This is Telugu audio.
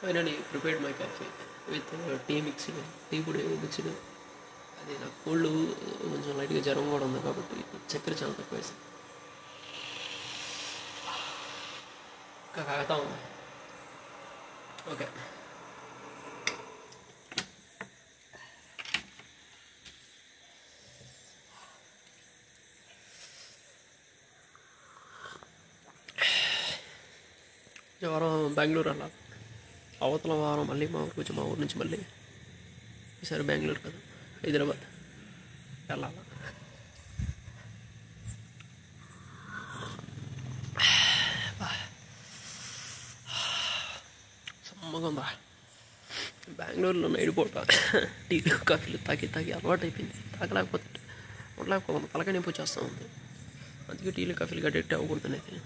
Finally prepared my coffee with tea mixed, tea పొడి మిక్స్డ్. అది నాకు కోల్డ్, కొంచెం లైట్గా జ్వరం కూడా ఉంది కాబట్టి చక్కెర చాలా తక్కువ వేసాను. ఇంకా కాగుతా ఉంది. ఓకే, వారం బెంగళూరు వెళ్ళాలి. అవతల వారం మళ్ళీ మా ఊరికి వచ్చి, మా ఊరు నుంచి మళ్ళీ ఈసారి బెంగళూరు కదా హైదరాబాద్ వెళ్ళాలి. సమ్మగా ఉందా. బెంగళూరులో నైట్ పూట టీలు కాఫీలు తాగి అలవాటు అయిపోయింది. తాగలేకపోతే ఉండలేకపోతుంది, తలకాయ నొప్పి వచ్చేస్తూ ఉంది. అందుకే టీలు కాఫీలు అడిక్ట్ అవ్వకూడదు అనేది.